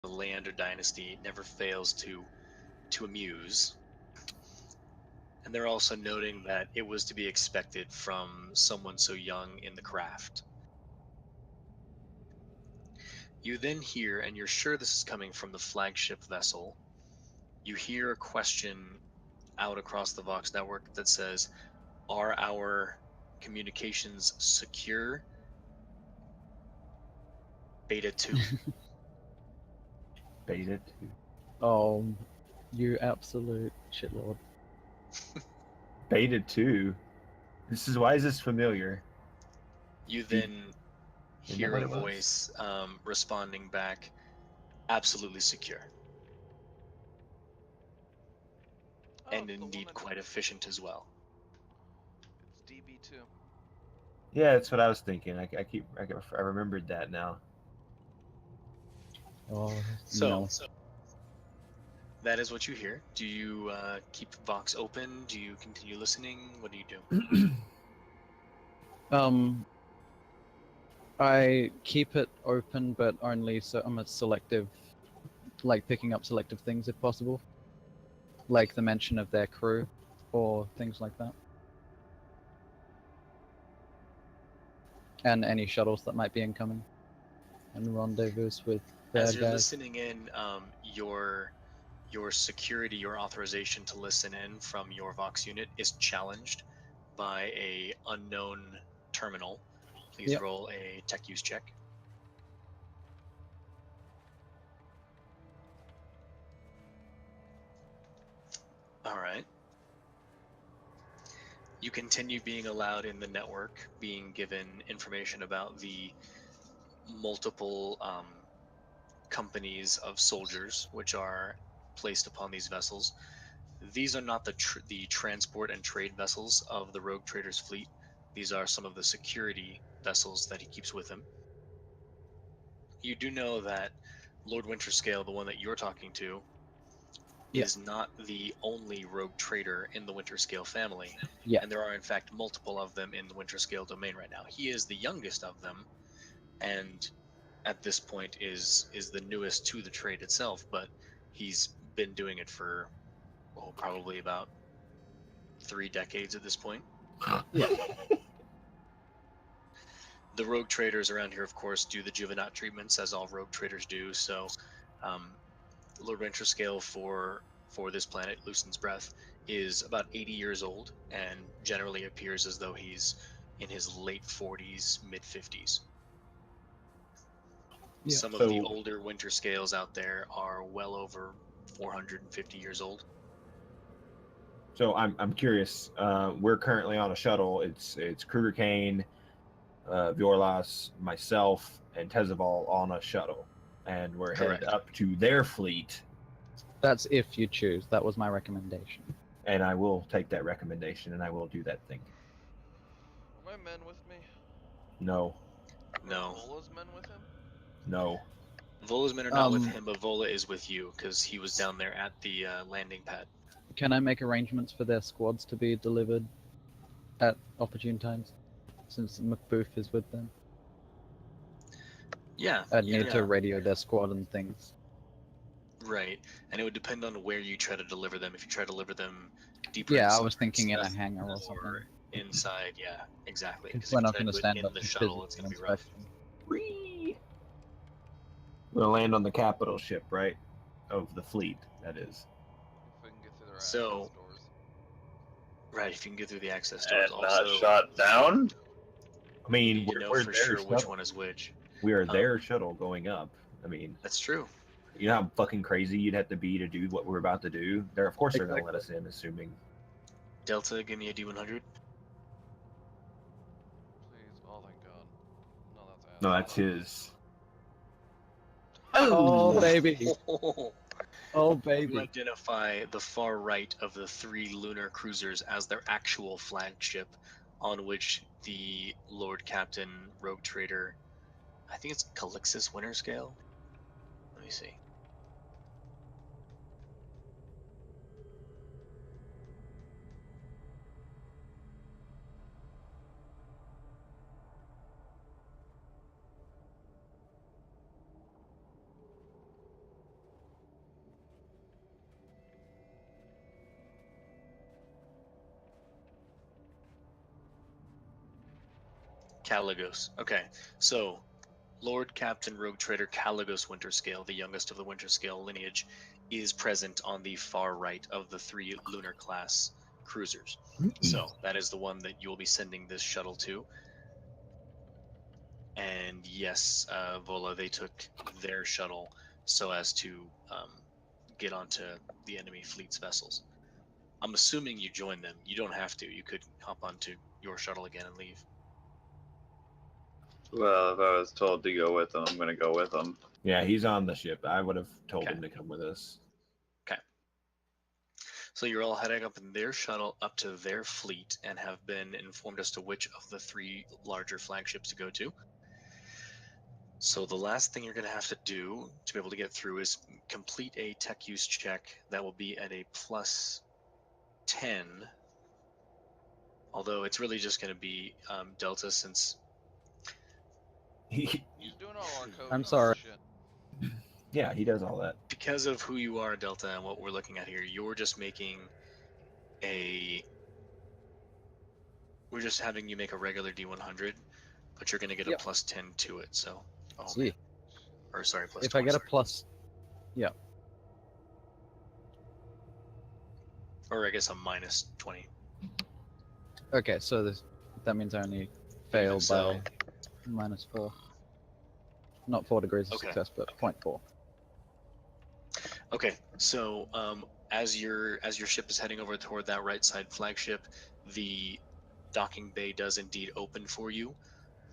the Leander dynasty never fails to amuse. And they're also noting that it was to be expected from someone so young in the craft. You then hear, and you're sure this is coming from the flagship vessel, you hear a question out across the Vox network that says, "Are our communications secure? Beta 2." Beta 2. Oh, you absolute shitlord. Beta 2? Why is this familiar? You then Isn't that hear what a it was? voice responding back, "Absolutely secure." Oh, And it's the indeed woman. quite efficient as well. It's DB2. Yeah, that's what I was thinking. I remembered that now. Oh, So, no. that is what you hear. Do you keep Vox open? Do you continue listening? What do you do? I keep it open, but only so I'm a selective, like picking up selective things if possible, like the mention of their crew, or things like that, and any shuttles that might be incoming, and rendezvous with As bad you're guys. listening in, your security, your authorization to listen in from your Vox unit is challenged by a unknown terminal. Please Yep. roll a tech use check. All right. You continue being allowed in the network, being given information about the multiple companies of soldiers which are placed upon these vessels. These are not the transport and trade vessels of the Rogue Trader's fleet. These are some of the security vessels that he keeps with him. You do know that Lord Winterscale, the one that you're talking to, Yeah. is not the only Rogue Trader in the Winterscale family. Yeah. And there are, in fact, multiple of them in the Winterscale domain right now. He is the youngest of them, and at this point is the newest to the trade itself, but he's been doing it for probably about 3 decades at this point. Yeah. The rogue traders around here, of course, do the juvenile treatments, as all rogue traders do. So, um, Lord Winterscale for this planet, Lucen's Breath, is about 80 years old and generally appears as though he's in his late 40s, mid 50s. Yeah. Some of the So, older winter scales out there are well over 450 years old. so I'm curious. We're currently on a shuttle. It's Kruger Kane, Viorlas, myself, and Tezaval on a shuttle, and we're headed Correct. up to their fleet. That's if you choose. That was my recommendation. And I will take that recommendation, and I will do that thing. Are my men with me? No, No. Are Vola's men with him? no. Vola's men are not with him, but Vola is with you because he was down there at the landing pad. Can I make arrangements for their squads to be delivered at opportune times, since McBooth is with them? Yeah. I'd need to radio their squad and things. Right, and it would depend on where you try to deliver them. If you try to deliver them deeper Yeah, I inside, was thinking in a hangar or something. or inside, yeah, exactly. Because Because we're if you not try to going to do it stand in up the for shuttle, it's going to be rough. inspection. We'll land on the capital ship, right? Of the fleet, that is. If we can get through their So- access doors. Right, if you can get through the access doors. And not Also, shot down? I mean, you need to know we're for their sure which shuttle. one is which. We are their shuttle going up. I mean, That's true. you know how fucking crazy you'd have to be to do what we're about to do? Of course they're going to let us in, assuming. Delta, give me a D100. Please. Oh, thank God. No, that's ass. No, that's his. Oh, baby! Oh, Oh, you baby! identify the far right of the 3 lunar cruisers as their actual flagship, on which the Lord Captain Rogue Trader, I think it's Calixus Winterscale. Let me see. Caligos. Okay, so Lord Captain Rogue Trader Caligos Winterscale, the youngest of the Winterscale lineage, is present on the far right of the 3 lunar class cruisers. So that is the one that you will be sending this shuttle to. And yes, Vola, they took their shuttle so as to get onto the enemy fleet's vessels. I'm assuming you join them. You don't have to. You could hop onto your shuttle again and leave. Well, if I was told to go with them, I'm going to go with them. Yeah, he's on the ship. I would have told Okay. him to come with us. So you're all heading up in their shuttle up to their fleet and have been informed as to which of the 3 larger flagships to go to. So the last thing you're going to have to do to be able to get through is complete a tech use check that will be at a plus 10. Although it's really just going to be Delta, since He's doing all our code. I'm sorry. Shit. Yeah, he does all that. because of who you are, Delta, and what we're looking at here, you're just making we're just having you make a regular D100, but you're going to get a Yep. plus 10 to it. So, See, man. Or sorry, plus if 20. I get a sorry. plus, Or I guess a minus 20. okay, so that means I only failed so- by -4. Not 4 degrees of Okay. success, but 0.4. Okay, so as your ship is heading over toward that right side flagship, the docking bay does indeed open for you.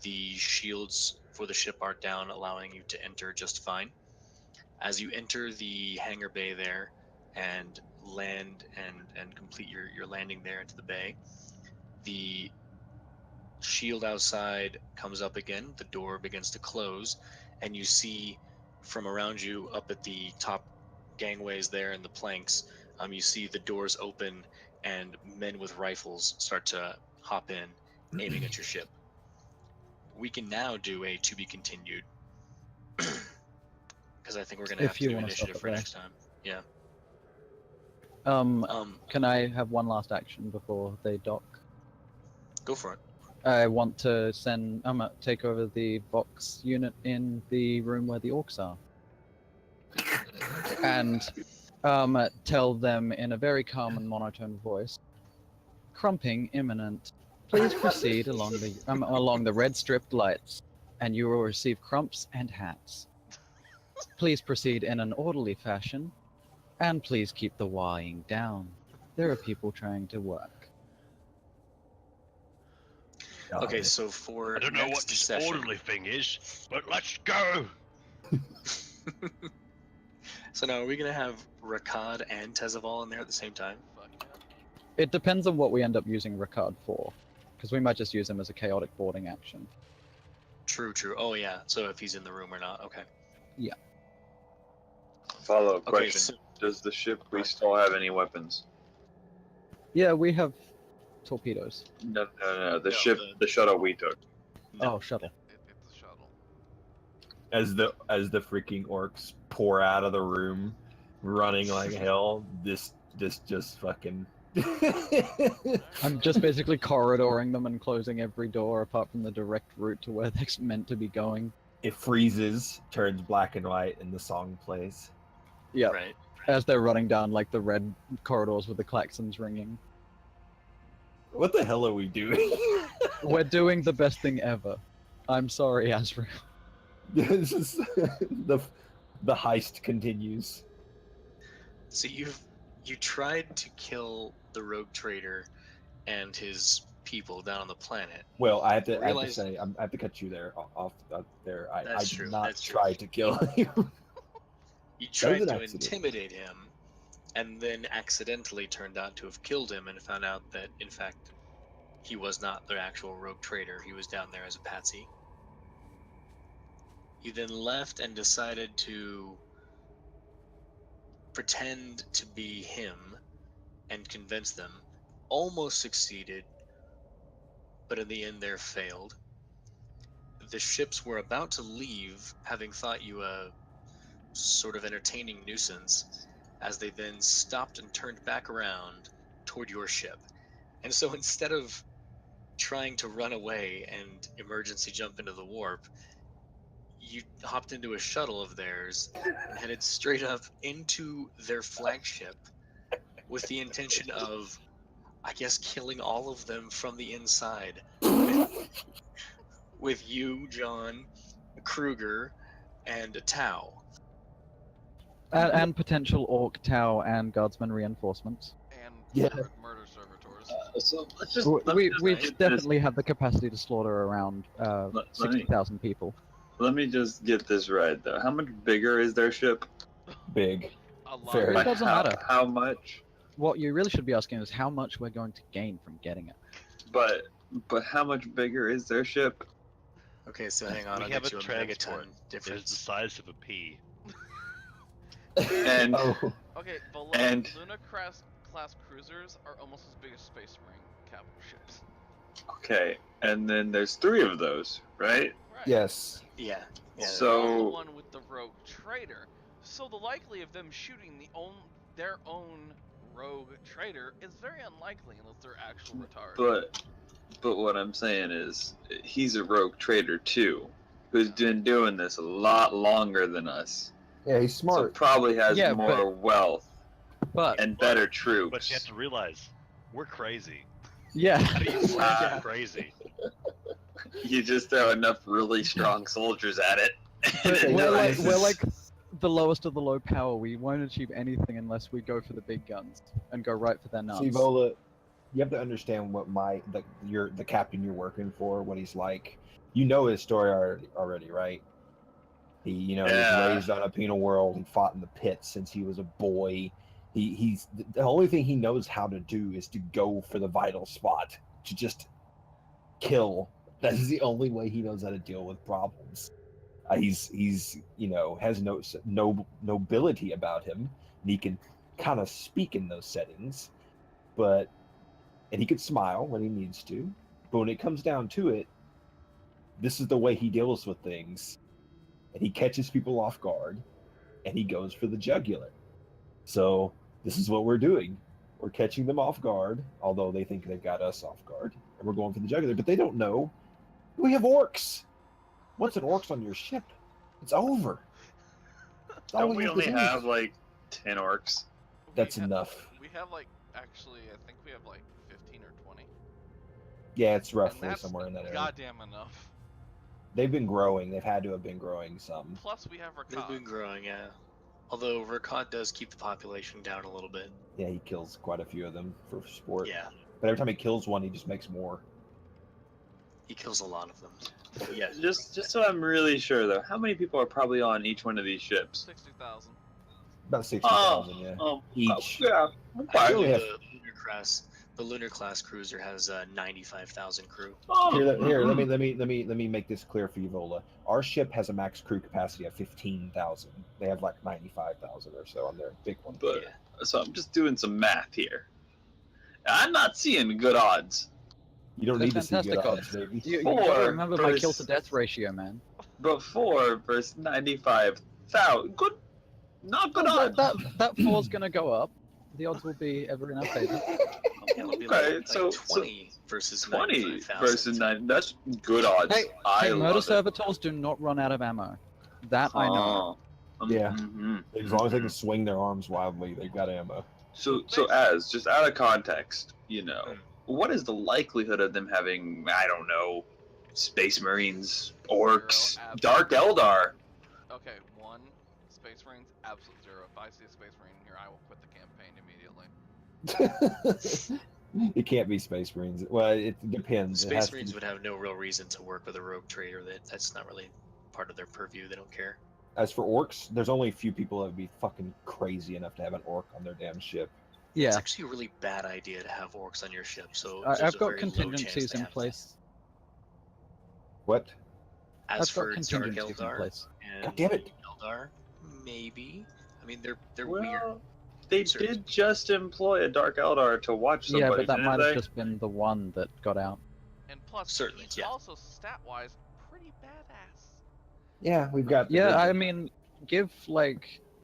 The shields for the ship are down, allowing you to enter just fine. As you enter the hangar bay there and land and complete your landing there into the bay, the shield outside comes up again, the door begins to close, and you see from around you up at the top gangways there and the planks, you see the doors open and men with rifles start to hop in, aiming at your ship. We can now do a to be continued, because I think we're going to have If to you do want to stop initiative it for there. next time. Yeah. Can I have one last action before they dock? Go for it. I want to take over the box unit in the room where the orcs are, and tell them in a very calm and monotone voice, "Crumping imminent. Please proceed along the red striped lights, and you will receive crumps and hats. Please proceed in an orderly fashion, and please keep the whying down. There are people trying to work." Okay, so for I don't know what next this session, orderly thing is, but let's go! So now are we gonna have Rakad and Tezaval in there at the same time? Fuck yeah. It depends on what we end up using Ricard for, because we might just use him as a chaotic boarding action. True. Oh yeah. So if he's in the room or not. Okay. Follow-up Okay. question. So, Does the ship we Right. still have any weapons? Yeah, we have torpedoes. No. The No, ship, the shuttle we took. No. Oh, shuttle. It's a shuttle. As the freaking orcs pour out of the room, running like hell, this just fucking. I'm just basically corridoring them and closing every door apart from the direct route to where they're meant to be going. It freezes, turns black and white, and the song plays. Yeah, Right. as they're running down like the red corridors with the klaxons ringing. What the hell are we doing? We're doing the best thing ever. I'm sorry, Azrael. This is the heist continues. So you tried to kill the rogue trader and his people down on the planet. Well, I have to Realize- say, I have to cut you there off there. I That's did true, not that's true. try to kill him. You tried an to accident. intimidate him, and then accidentally turned out to have killed him, and found out that in fact he was not the actual rogue trader. He was down there as a patsy. You then left and decided to pretend to be him and convince them. Almost succeeded, but in the end there failed. The ships were about to leave, having thought you a sort of entertaining nuisance, as they then stopped and turned back around toward your ship. And so instead of trying to run away and emergency jump into the warp, you hopped into a shuttle of theirs and headed straight up into their flagship with the intention of, I guess, killing all of them from the inside. With you, John, Kruger, and Tau. And potential Orc, Tau, and Guardsman reinforcements. And Yeah. murder servitors. So let's just. We get definitely have the capacity to slaughter around Let me- 60,000 people. Let me just get this right, though. How much bigger is their ship? Big. A lot. Fair. It doesn't how, matter. How much? What you really should be asking is how much we're going to gain from getting it. But how much bigger is their ship? Okay, so hang on, We I'll have get you a a transport. megaton It is the difference. size of a pea. And Oh, Okay, below And- Luna class cruisers are almost as big as Space Marine capital ships. okay, and then there's 3 of those, right? Right. yes. Yeah. Yeah. So- We're on the one with the rogue trader. So the likely of them shooting their own rogue trader is very unlikely unless they're actual retards. But what I'm saying is, he's a rogue trader too, who's been doing this a lot longer than us. Yeah, he's So smart. probably has Yeah, more wealth But and better But you troops. have to realize, we're crazy. yeah, How do you fly Yeah. crazy? You just throw enough really strong soldiers at it. but Yeah, we're like the lowest of the low power. We won't achieve anything unless we go for the big guns and go right for their nuts. See, Vola, you have to understand what the captain you're working for, what he's like. You know his story already, right? He, Yeah. he's raised on a penal world. He fought in the pits since he was a boy. He's the only thing he knows how to do is to go for the vital spot, to just kill. That is the only way he knows how to deal with problems. He's has no nobility about him, and he can kind of speak in those settings, and he can smile when he needs to. But when it comes down to it, this is the way he deals with things, and he catches people off guard, and he goes for the jugular. So this is what we're doing. We're catching them off guard, although they think they've got us off guard, and we're going for the jugular. But they don't know we have orcs. Once an orc's on your ship, it's over. That's all Don't we have to only do. have like 10 orcs? That's We ha- enough. We have actually, I think we have 15 or 20. Yeah, it's And roughly that's somewhere in that area. goddamn enough. They've been growing. They've had to have been growing some. Plus we have They've been Rakan. growing, yeah. Although Rakat does keep the population down a little bit. Yeah, he kills quite a few of them for sport. Yeah, But every time he kills one, he just makes more. he kills a lot of them. But yeah, Just so I'm really sure though, how many people are probably on each one of these ships? 60,000. About 60,000, yeah. Each. Yeah. Actually, actually, have- the lunar class cruiser has 95,000 crew. Here, let me make this clear for you, Vola. Our ship has a max crew capacity of 15,000. They have like 95,000 or so on their big one. But Yeah. so I'm just doing some math here. I'm not seeing good odds. You don't They're need to see good fantastic odds, odds. baby. You gotta Four remember my kill to versus- death ratio, man. But 4 versus 95,000. Good. Not good Well, odds. that 4's gonna go up. The odds will be ever in our favor. It'll be Okay, like so- 20 versus 20 95,000. versus 9. That's good odds. Hey, I murder love it. servitors do not run out of ammo. That I know. Yeah. Mhm. As long as they can swing their arms wildly, they've got ammo. So as just out of context, what is the likelihood of them having, I don't know, Space Marines, orcs, Zero, Dark Eldar? Okay, 1. Space Marines, absolute 0. If I see a Space Marine here, I will quit the campaign immediately. It can't be Space Marines. Well, it depends. It has Space to Marines be- would have no real reason to work with a rogue trader. That's not really part of their purview. They don't care. As for orcs, there's only a few people that would be fucking crazy enough to have an orc on their damn ship. It's Yeah, actually a really bad idea to have orcs on your ship. So I, there's I've a got very low chance contingencies they in have place. What? that. As I've got for Dark contingencies in Eldar place. and God damn it. Eldar, maybe. I mean, they're weird. Well, they Certain- did just employ a Dark Eldar to watch somebody. Yeah, but that didn't might they? have just been the one that got out. And plus, Certainly, he's yeah. also stat-wise pretty badass. Yeah, we've got. Yeah, I mean, give like